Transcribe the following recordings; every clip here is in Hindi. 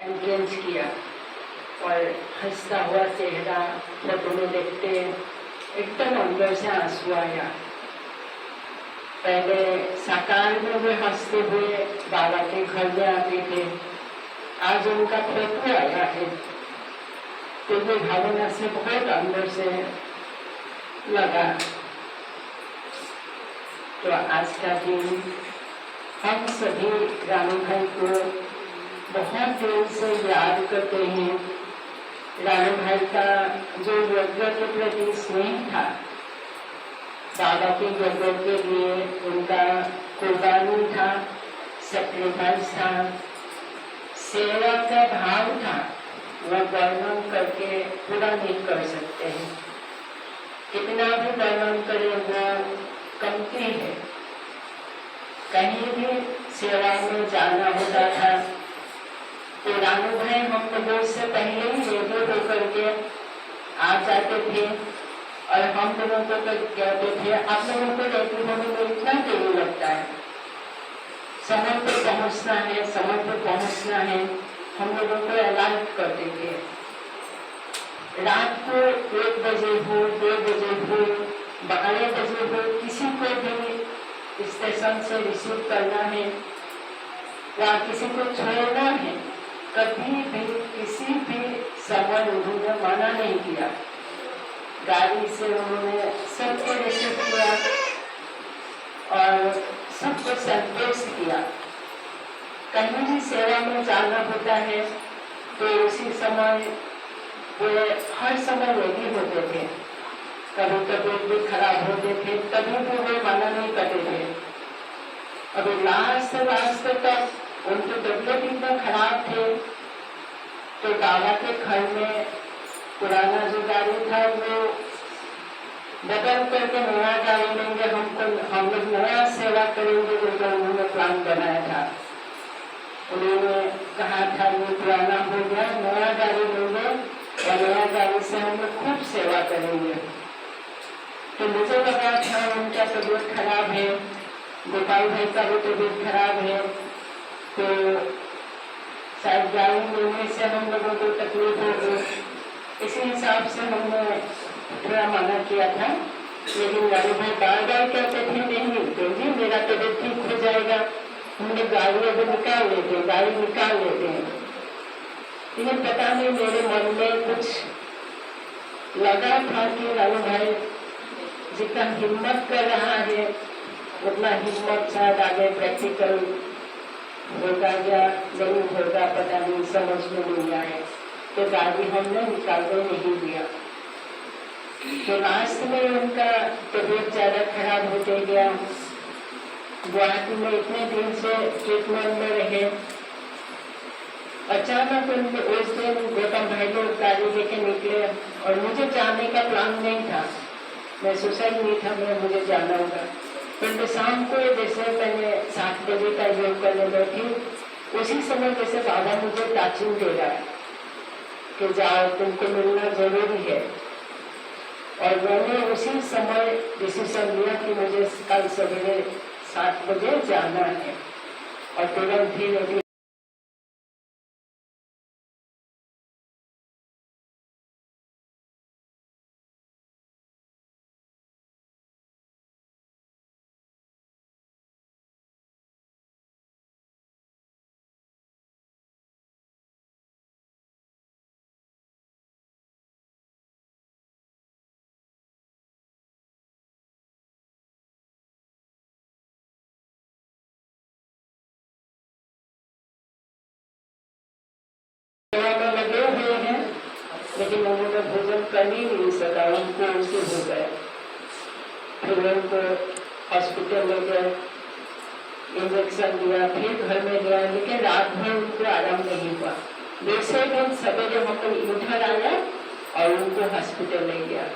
एंट्रेंस किया और हंसता हुआ चेहरा फोटो में देखते एकदम अंदर से आंसू आया। पहले साकार में वे हंसते हुए बाबा के घर में आते थे, आज उनका फोटो आया है तो ये भावना से बहुत अंदर से लगा। तो आज का दिन हम सभी रानू भाई को बहुत दिल से याद करते हैं। रानू भाई का जो यज्ञ के प्रति स्नेह था, बाबा के यज्ञ के लिए उनका कुर्बानी था, सेक्रीफाइस था, सेवा का भाव था, वो वर्णन करके पूरा नहीं कर सकते हैं। कितना भी वर्णन करें वो कमती है। कहीं भी सेवा में जाना होता था तो रानू भाई हम लोगों से पहले ही रेडी होकर के आ जाते थे और हम लोगों को कहते थे आप लोगों को रेडी होने में इतना देरी लगता है, समय पर पहुंचना है, समय पर पहुंचना है। हम लोगों को अलर्ट करते थे। रात को 1 बजे हो, 2 बजे हो, 12 बजे हो, किसी को भी स्टेशन से रिसीव करना है या किसी को छोड़ना है, कभी भी किसी भी समय उन्होंने मना नहीं किया। गाड़ी से उन्होंने सबको रिसीव किया और सबको संतोष किया। कहीं भी सेवा में जाना होता है तो उसी समय वे हर समय रेडी होते थे। कभी तबीयत भी खराब होते थे, तभी भी वे मना नहीं करते थे। अभी लास्ट तक उनकी तबीयत इतना खराब थे तो बाबा के घर में पुराना जो गाड़ी था वो बदल करके नया गाड़ी लेंगे, हम लोग नया सेवा करेंगे जो उन्होंने प्लान बनाया था। उन्होंने कहा था ये पुराना हो गया, नया गाड़ी लेंगे और नया गाड़ी से हम लोग खूब सेवा करेंगे। तो मुझे लगा था उनका तबीयत खराब है, गोपाल भाई का भी तबीयत खराब है, तो शायद गाड़ी लेने से हम लोगों को तकलीफ होगी, इसी हिसाब से हमने थोड़ा मना किया था। लेकिन रानू भाई बार बार कहते थे नहीं देंगे, मेरा तबीयत ठीक हो जाएगा, हमने गाड़ी अभी निकाल लेते हैं, गाड़ी निकाल लेते हैं। लेकिन पता नहीं मेरे मन में कुछ लगा था कि रानू भाई जितना हिम्मत कर रहा है उतना हिम्मत शायद आगे प्रैक्टिकल होगा या नहीं होगा, पता नहीं, समझ में नहीं आए। तो गाड़ी हमने निकालने नहीं दिया। तो लास्ट में उनका तबीयत ज्यादा खराब होते गया। गुवाहाटी में इतने दिन से ट्रीटमेंट में रहे, अचानक उनके उस दिन गौतम भाई लोग गाड़ी लेके निकले और मुझे जाने का प्लान नहीं था। मैं सुसाइड नहीं था, मुझे जाना होगा। फिर शाम को जैसे मैंने 7 बजे का योग करने बैठी, उसी समय जैसे बाबा मुझे टाचिंग दे रहा है कि जाओ, तुमको मिलना जरूरी है। और मैंने उसी समय डिसीजन लिया कि मुझे कल सवेरे 7 बजे जाना है और तुरंत ही रेडी। लगे हुए हैं लेकिन उन्होंने भोजन कर ही नहीं सका, उनको उसे हो गया। फिर उनको हॉस्पिटल ले गए, इंजेक्शन दिया, फिर घर में गया, लेकिन रात भर उनको आराम नहीं हुआ। दूसरे दिन सवेरे हम लोग उधर आया और उनको हॉस्पिटल ले गया।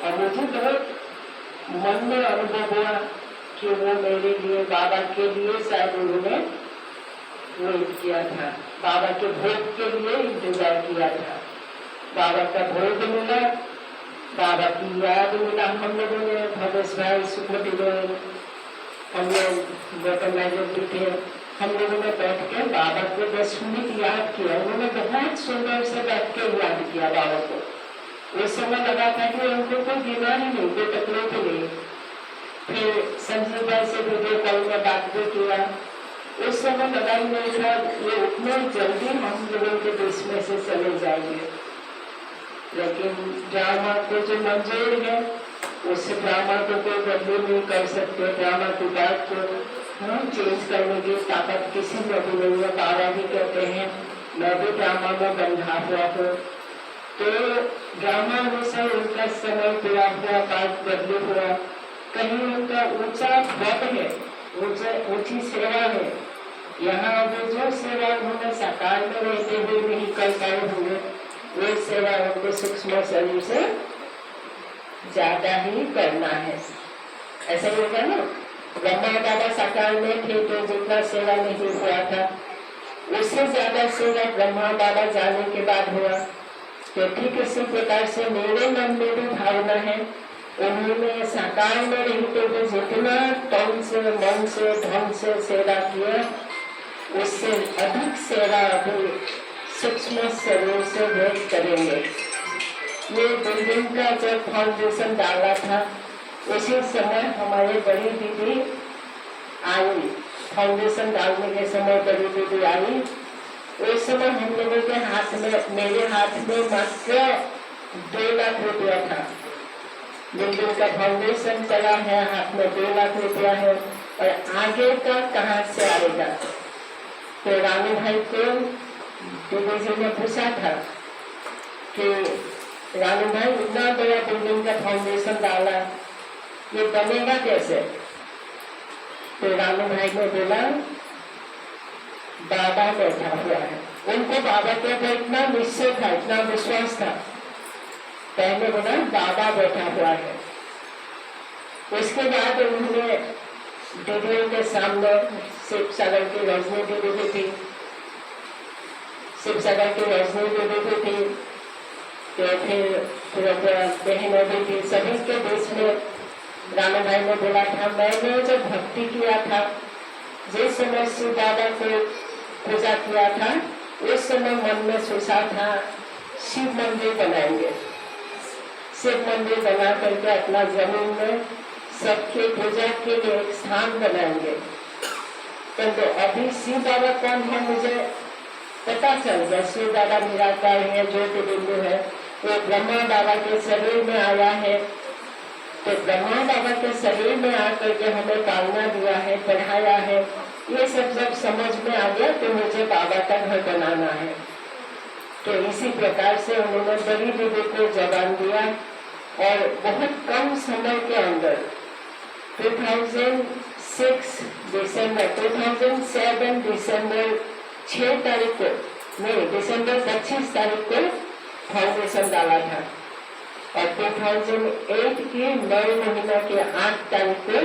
और मुझे बहुत मन में अनुभव हुआ कि वो मेरे लिए, बाबा के लिए शायद उन्होंने वेट किया था, बाबा के भोग के लिए इंतजार किया था। बाबा का भोग मिला, बाबा की याद मिला। हम लोगों ने भवेश भाई, सुखमती बहन, हम लोग गौतम भाई लोग भी थे, हम लोगों ने बैठ के बाबा को 10 मिनट याद किया। उन्होंने बहुत सुंदर से बैठ के याद किया बाबा को। उस समय लगा था कि उनको कोई बीमारी नहीं, कोई तकलीफ नहीं। फिर संजीव भाई से वीडियो कॉल में बात भी किया। उस समय लगा ही नहीं था ये उतने जल्दी हम लोगों के देश में से चले जाएंगे। लेकिन ड्रामा को जो मंजूर है उस ड्रामा को कोई बदली नहीं कर सकते। ड्रामा की बात को चेंज करने की ताकत किसी में भी नहीं है। बाबा भी कहते हैं मैं भी ड्रामा में बंधा हुआ हूँ। तो ड्रामा अनुसार उनका समय पूरा हुआ, बात बदली हुआ। कहीं उनका ऊंचा पद है, ऊंची सेवा है। यहाँ अभी जो सेवा उन्होंने साकार में रहते हुए नहीं कर पाए होंगे, वो सेवा उनको सूक्ष्म शरीर से ज्यादा ही करना है। ऐसा ही होगा ना। ब्रह्मा बाबा साकार में थे तो जितना सेवा नहीं हुआ था उससे ज्यादा सेवा ब्रह्मा बाबा जाने के बाद हुआ। तो ठीक इसी प्रकार से मेरे मन में भी भावना है, उन्होंने साकार में रहते हुए जितना तन से, मन से, धन से सेवा किया उससे अधिक सेवा अभी सूक्ष्म शरीर से भेद करेंगे। ये बिल्डिंग का जब फाउंडेशन डाला था उसी समय हमारे बड़ी दीदी आई। फाउंडेशन डालने के समय बड़ी दीदी आई। उस समय हम लोगों के हाथ में, मेरे हाथ में मात्र 2 लाख रुपया था। बिल्डिंग का फाउंडेशन चला है, हाथ में 2 लाख रुपया है और आगे का कहाँ से आएगा। तो रानू भाई को दीदी जी ने पूछा था कि रानू भाई इतना बड़ा बिल्डिंग का फाउंडेशन डाला, ये बनेगा कैसे। तो रानू भाई ने बोला बाबा बैठा हुआ है। उनको बाबा के ऊपर इतना निश्चय था, इतना विश्वास था। पहले बोला बाबा बैठा हुआ है। उसके बाद उन्होंने दीदियों के सामने शिव सागर की रजनी दीदी भी थी, शिव सागर की रजनी दीदी भी थी, तो फिर बहनों भी थी। सभी के बीच में राणा भाई ने बोला था मैंने जब भक्ति किया था, जिस समय शिव बाबा को पूजा किया था उस समय मन में सोचा था शिव मंदिर बनाएंगे। शिव मंदिर बना करके अपना जमीन में सबके पूजा के लिए एक स्थान बनाएंगे। तो अभी शिव बाबा कौन है मुझे पता चल गया। शिव बाबा निराकार है, ज्योतिर्लिंग है, वो ब्रह्मा बाबा के शरीर में आया है। तो ब्रह्मा बाबा के शरीर में आकर के हमें पालना दिया है, पढ़ाया है। ये सब जब समझ में आ गया तो मुझे बाबा का घर बनाना है। तो इसी प्रकार से उन्होंने बड़ी दीदी को जबान दिया और बहुत कम समय के अंदर 2006 दिसंबर 2007 दिसंबर 6 तारीख को नहीं दिसंबर 25 तारीख को फाउंडेशन डाला था और 2008 की 9 महीना के 8 तारीख को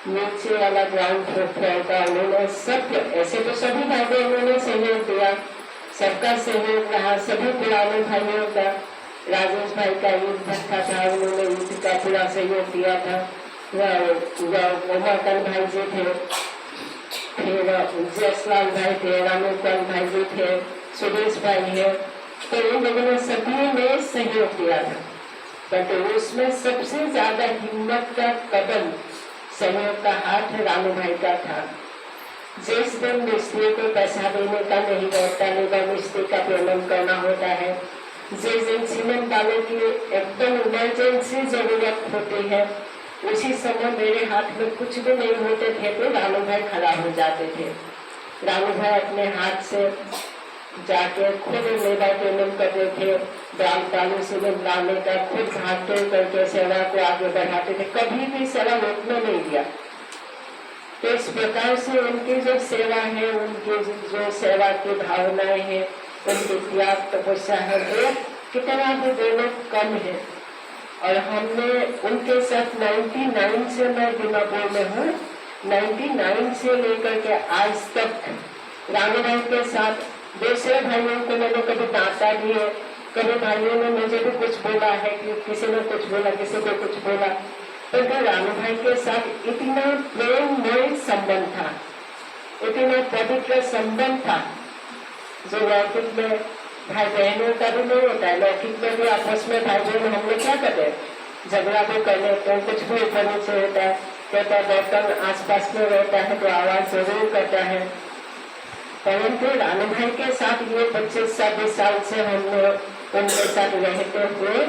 नीचे वाला ग्राउंड फ्लोर का उन्होंने सब, ऐसे तो सभी भाइयों उन्होंने सहयोग दिया, सबका सहयोग रहा, सभी पुराने भाइयों का। राजेश भाई का युद्ध भट्टा था, उन्होंने युद्ध का पूरा सहयोग दिया था। उमाकांत भाई जी थे, फिर जयसलाल भाई थे, रामोकाल भाई जी थे, सुरेश भाई है। तो इन लोगों ने सभी ने सहयोग दिया था। तो उसमें सबसे ज्यादा हिम्मत का कदम, सहयोग का हाथ रानू भाई का था। जिस दिन मिस्त्री को पैसा देने का नहीं होता, नहीं मिस्त्री का पेमेंट करना होता है, जिस दिन सीमेंट डालने की एकदम इमरजेंसी जरूरत होती है, उसी समय मेरे हाथ में कुछ भी नहीं होते थे तो रानू भाई खड़ा हो जाते थे। रानू भाई अपने हाथ से जाके खुद लेबर पेमेंट करते थे, डालू सीमेंट डालने का खुद हाथ तोड़ करके सेवा को आगे बढ़ाते थे, कभी भी सेवा रोकने नहीं दिया। तो इस प्रकार से उनकी जो सेवा है, उनकी जो सेवा की भावनाएं हैं, उनकी त्याग तपस्या है, वो कितना भी दोनों कम है। और हमने उनके साथ 99 से मैं दिमागों में हूँ, 99 से लेकर के आज तक रानू भाई के साथ दूसरे भाइयों को मैंने कभी डांटा भी है, कभी भाइयों ने मुझे भी कुछ बोला है कि किसी ने कुछ बोला, किसी को कुछ बोला, तो रानू भाई के साथ इतना प्रेममय संबंध था। इतने पवित्र संबंध था जो लौकिक में भाई बहनों का भी नहीं होता है। लौकिक में भी आपस में भाई बहन हम लोग क्या करते हैं, झगड़ा भी कर लेते हैं, कुछ भी ऊपर नीचे होता है, कहता बर्तन आसपास में रहता है तो आवाज जरूर करता है। परंतु रानू भाई के साथ ये 25-26 साल से हम लोग उनके साथ रहते हुए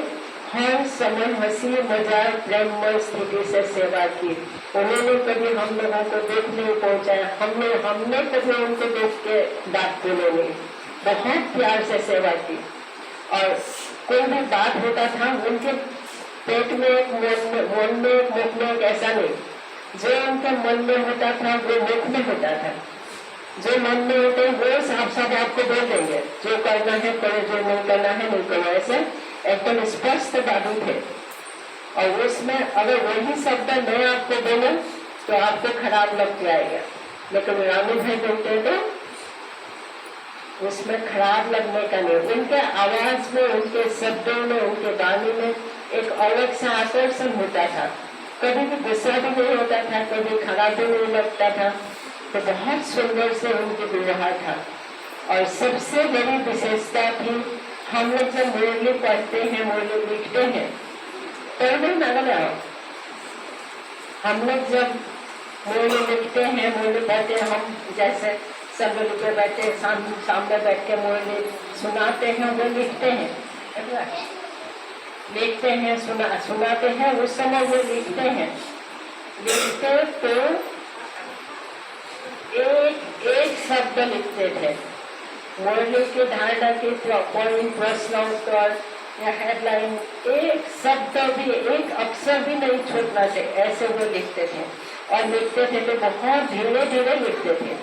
हर समय हंसी मजाक प्रेममय स्थिति से सेवा की। उन्होंने कभी हम लोगों को दुख नहीं पहुंचाया, हमने कभी उनको देख के बात बोले नहीं, बहुत प्यार से सेवा की। और कोई भी बात होता था उनके पेट में एक, मन में एक, मुख में एक, ऐसा नहीं। जो उनके मन में होता था वो मुख में होता था। जो मन में होते हैं वो साफ साफ आपको बोल देंगे, जो करना है करो, जो नहीं करना है नहीं करो, ऐसे एकदम स्पष्ट बाबू थे। और उसमें अगर वही शब्द मैं आपको बोलूं तो आपको खराब लग जाएगा, लेकिन रानू भाई बोलते तो उसमें खराब लगने का नहीं। उनके आवाज में, उनके शब्दों में, उनके वाणी में एक अलग सा आकर्षण होता था। कभी भी गुस्सा भी नहीं होता था, कभी खराब भी नहीं लगता था। तो बहुत सुंदर से उनके व्यवहार था। और सबसे बड़ी विशेषता थी, हम लोग जब मुरली पढ़ते हैं, मुरली लिखते हैं, पढ़ने ना हम लोग जब मुरली लिखते हैं, मुरली पढ़ते हैं, हम जैसे सब लोग पे बैठे सामने बैठ के मुरली सुनाते हैं, वो लिखते हैं, लिखते हैं, सुनाते हैं, उस समय वो लिखते हैं। लिखते तो एक शब्द लिखते थे। मुरली की धारणा की पॉइंट, प्रश्न उत्तर या हेडलाइन, एक शब्द भी, एक अक्षर भी नहीं छूटना चाहिए, ऐसे वो लिखते थे। और लिखते थे तो बहुत धीरे धीरे लिखते थे।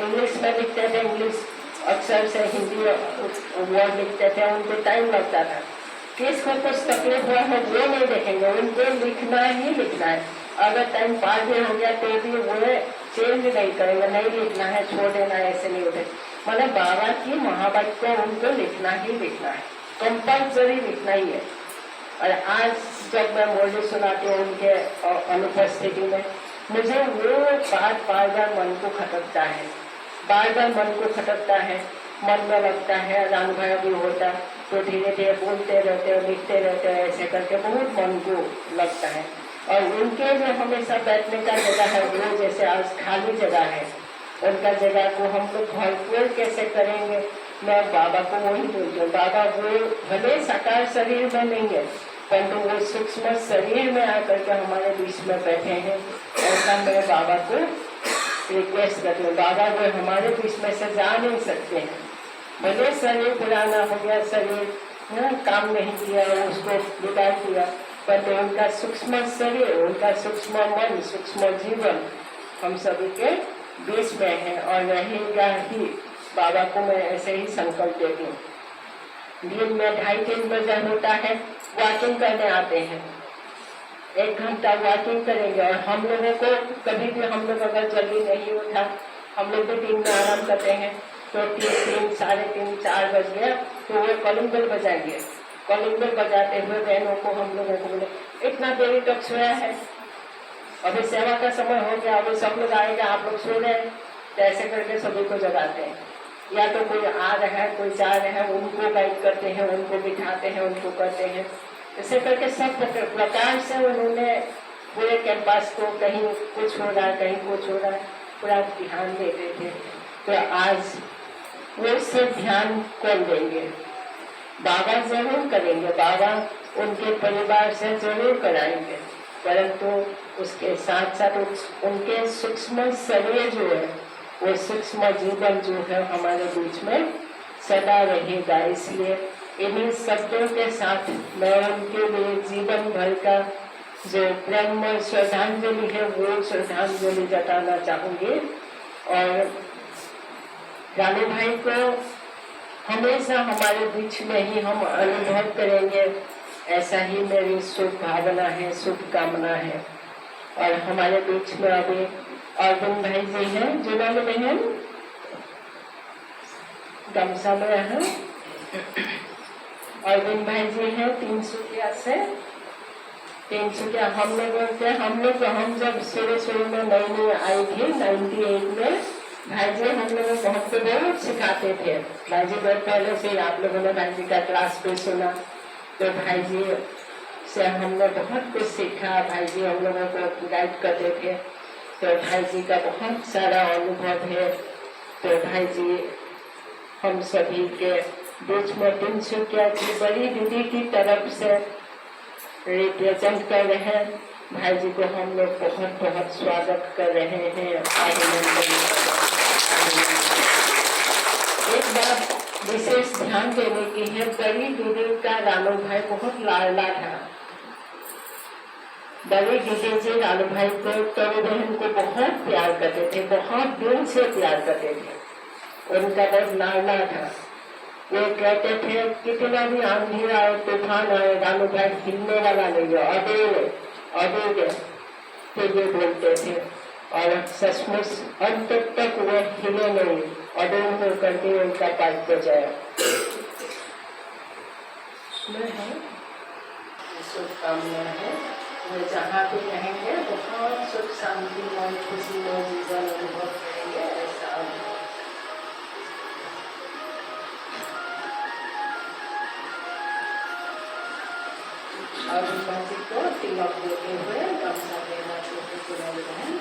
इंग्लिश में लिखते थे, इंग्लिश अक्षर से हिंदी वर्ड लिखते थे, उनको टाइम लगता था। किसको कुछ तकलीफ हुआ है वो नहीं देखेंगे, उनको लिखना ही लिखना है। अगर टाइम पार भी हो गया तो भी वो चेंज नहीं करेंगे, नहीं लिखना है, छोड़ देना है, ऐसे नहीं होते। मतलब बाबा की महावाक्य उनको लिखना ही लिखना है, कंपल्सरी लिखना ही है। और आज जब मैं मुरली सुनाती हूँ उनके अनुपस्थिति में, मुझे वो बात बार बार मन को खटकता है, बार बार मन को खटकता है, मन में लगता है। रानू भाई भी होता तो धीरे धीरे बोलते रहते, लिखते रहते, ऐसे करके बहुत मन को लगता है। और उनके जो हमेशा बैठने का जगह है, वो जैसे आज खाली जगह है, उनका जगह को हम लोग भरपूर कैसे करेंगे। मैं बाबा को वही बोलती हूँ, बाबा वो भले साकार शरीर में नहीं है, परंतु वो सूक्ष्म शरीर में आकर के हमारे बीच में बैठे हैं। ऐसा मैं बाबा को रिक्वेस्ट करती हूँ। बाबा वो हमारे बीच में से जा नहीं सकते हैं, भले शरीर पुराना हो गया, शरीर काम नहीं किया, उसको विदा किया, पर उनका सूक्ष्म शरीर, उनका सूक्ष्म मन, सूक्ष्म जीवन हम सभी के बीच में है और रहेगा ही। बाबा को मैं ऐसे ही संकल्प देती हूँ। दिन में 2.5-3 बजे होता है, वॉकिंग करने आते हैं, 1 घंटा वॉकिंग करेंगे। और हम लोगों को कभी भी, हम लोग अगर जल्दी नहीं उठा, हम लोग भी दिन में आराम करते हैं, तो 3, 3:30, 4 बज गया तो वो कॉलिंग बेल बजाएंगे। कॉलिंग बेल बजाते हुए बहनों को, हम लोगों को बोले इतना देरी तक सोया है, अभी सेवा का समय हो गया, अभी सब लोग आएगा, आप लोग सो रहे हैं। तो ऐसे करके सभी को जगाते हैं। या तो कोई आ रहा है, कोई जा रहा है, उनको गाइड करते हैं, उनको बिठाते हैं, उनको करते हैं। ऐसे करके सब प्रकार से उन्होंने पूरे कैंपस को, कहीं कुछ हो रहा है, कहीं कुछ हो रहा है, पूरा ध्यान देते थे। तो आज वो सब ध्यान कौन देंगे? बाबा जरूर करेंगे, बाबा उनके परिवार से जरूर कराएंगे, परंतु उसके साथ साथ उनके सूक्ष्म शरीर जो है, वो सूक्ष्म जीवन जो है हमारे बीच में सदा रहेगा। इसलिए इन्हीं शब्दों के साथ मैं उनके लिए जीवन भर का जो प्रेम श्रद्धांजलि है वो श्रद्धांजलि जताना चाहूंगी। और रानू भाई को हमेशा हमारे बीच में ही हम अनुभव करेंगे, ऐसा ही मेरी शुभ भावना है, शुभकामना है। और हमारे बीच में अभी अर्जुन भाई जी हैं, जिन्होंने बहन गमसा में है, अर्जुन भाई जी हैं 300 से 300 हम लोग जब शुरू में नई आई थी 98 में, भाई जी हम लोगों को हमको बहुत सिखाते थे। भाई जी बहुत पहले से आप लोगों ने भाई जी का क्लास पे सुना, तो भाई जी से हमने बहुत कुछ सीखा। भाई जी हम लोगों को गाइड करते थे, तो भाई जी का बहुत सारा अनुभव है। तो भाई जी हम सभी के बीच में तिनसुकिया की बड़ी दीदी की तरफ से रिप्रेजेंट कर रहे हैं। भाई जी को हम लोग बहुत बहुत स्वागत कर रहे हैं। एक बात विशेष ध्यान देने की है, बड़ी दीदी का रानू भाई बहुत लाडला था। बड़ी दीदी जी रानू भाई को, तरू बहन को बहुत प्यार करते थे, बहुत दिल से प्यार करते थे। उनका बहुत लाडला था। वो कहते थे कितना भी आंधी आए तूफान आए रानू भाई हिलने वाला नहीं है, अडोगे तो ये बोलते थे। और सचमुच अंत तक वो हिले नहीं, अडोल होकर के उनका पाठ बजाया। शुभकामना है, वो जहाँ भी रहेंगे बहुत सुख शांति मन खुशी में जीवन अनुभव करेंगे, ऐसा और जी को तिलक देते हुए गमछा देना छोटे पुराने बहन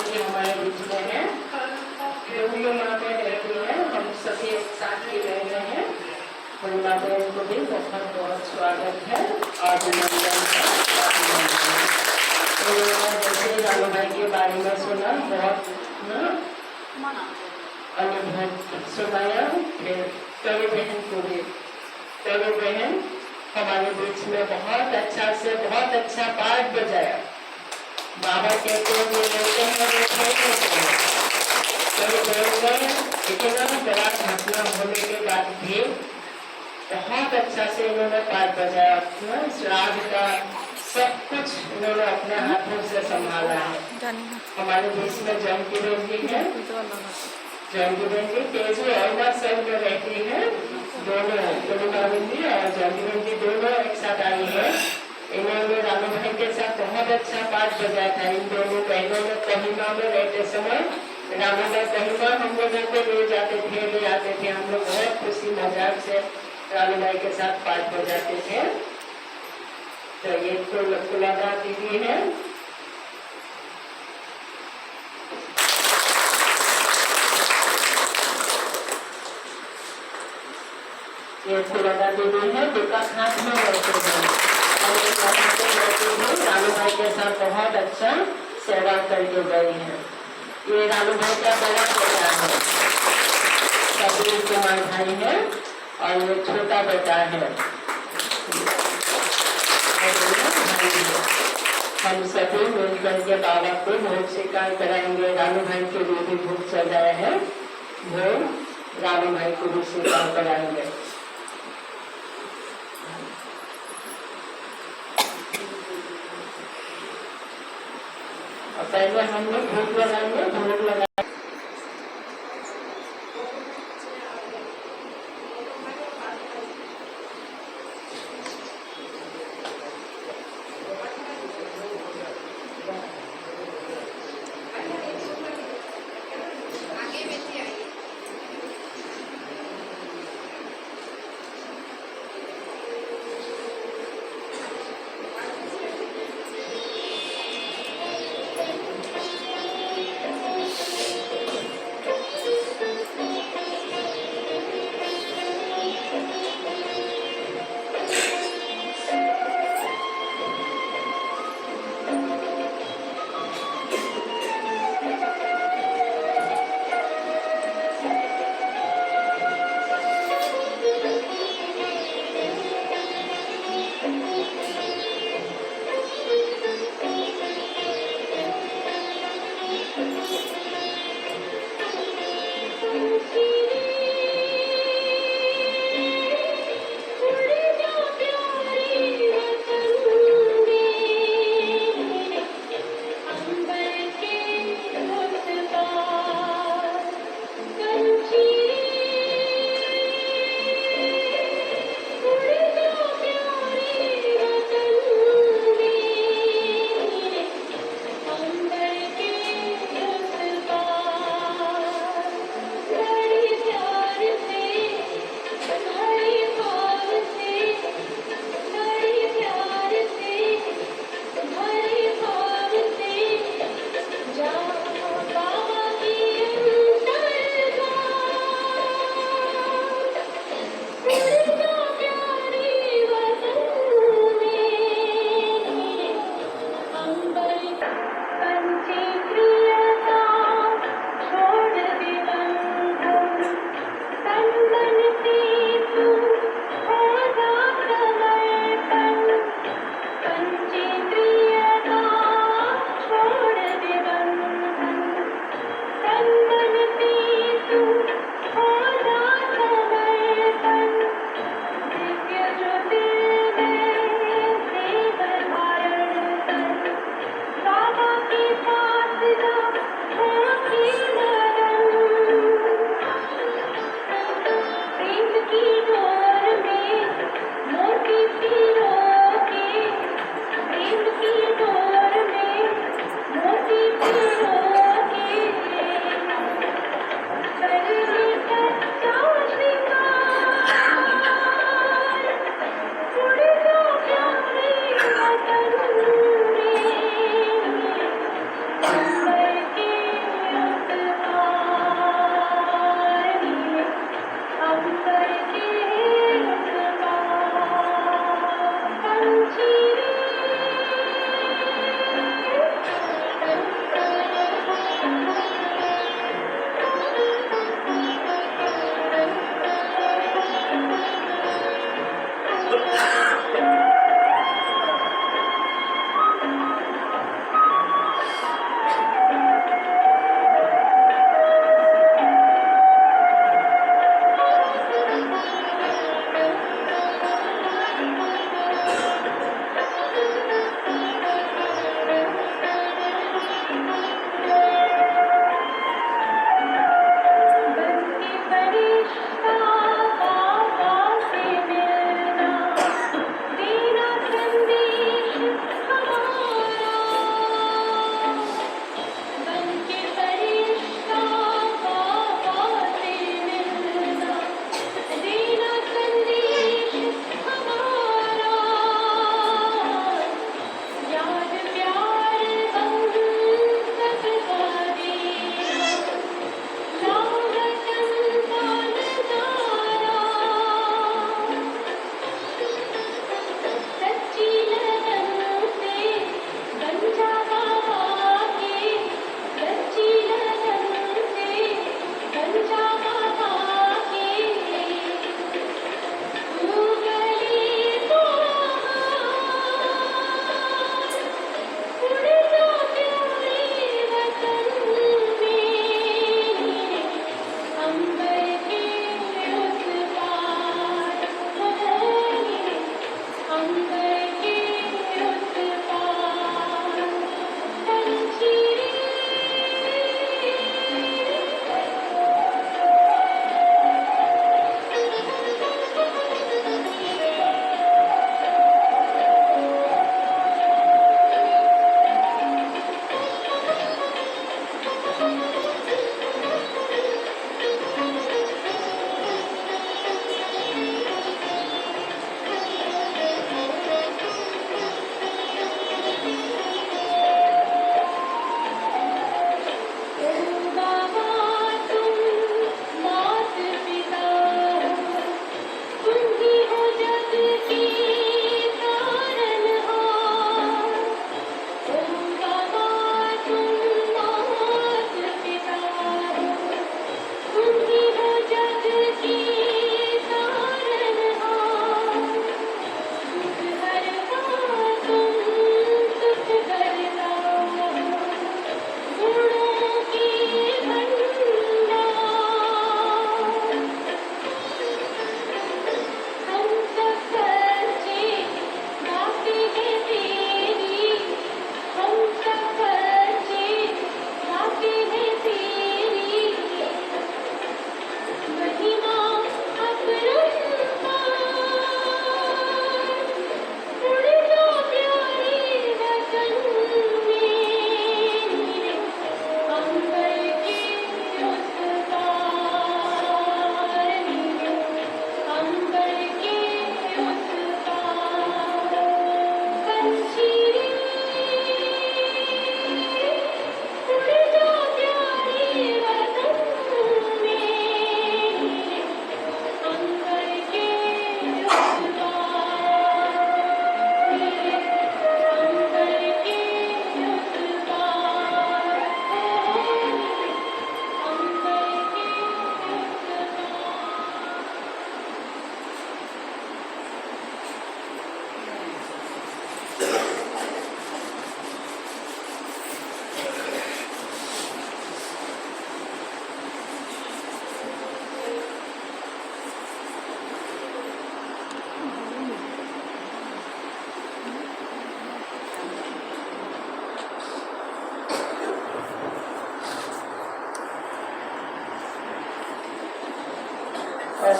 जी हमारे बीच में है, जो माँ में रहती है। हम सभी एक साथ ही रह रहे हैं। पूर्णिमा बहन को भी बहुत बहुत स्वागत है और जैसे रानू भाई के बारे में सुना, बहुत अनुभव सुनाया। फिर तरू बहन को भी, तरू बहन हमारे बीच में बहुत अच्छा से बहुत अच्छा पाठ बजाया। बाबा कहते हैं इतना बड़ा घटना होने के बाद भी बहुत अच्छा से इन्होंने पाठ बजाया। अपना श्राद्ध का सब कुछ इन्होंने अपने हाथों से संभाला है। हमारे देश में जानकी बहन जी है, जानकी बहन जी तेजू और सब में रहती है। दोनों पूर्णिमा बहन जी और जानकी बहन जी दोनों एक साथ आई है। इन्होंने रानू भाई के साथ बहुत अच्छा पाठ बजाया था। इन दोनों बहनों ने कोहिमा में रहते समय रानू भाई कोहिमा हम लोगों को ले जाते थे, ले आते थे। हम लोग बहुत खुशी मजाक से रानू भाई के साथ पाठ बजाते थे। तो ये तो लगा दीदी है, ये लगा दीदी है, दुका हाथ में रहते हैं। रानू भाई के साथ बहुत अच्छा सेवा करके गई है। ये रानू भाई का बड़ा बेटा है, कपिल कुमार भाई है, और ये छोटा बेटा है। हम सभी मिलकर के बाबा को भोग स्वीकार कराएंगे। रानू भाई के लिए भी भोग चलाया है, भोग रानू भाई को भी स्वीकार कराएंगे। पहले हम लोग भोग लगाएंगे, भोग लगा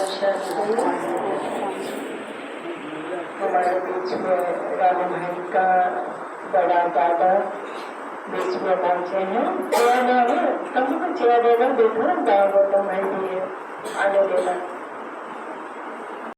दर्शन हुए। हमारे बीच में राम भाई का बड़ा दादा बीच में पहुंचे हैं। कम को चेयर देना, देखो गाँव गौतम भाई भी आने देना।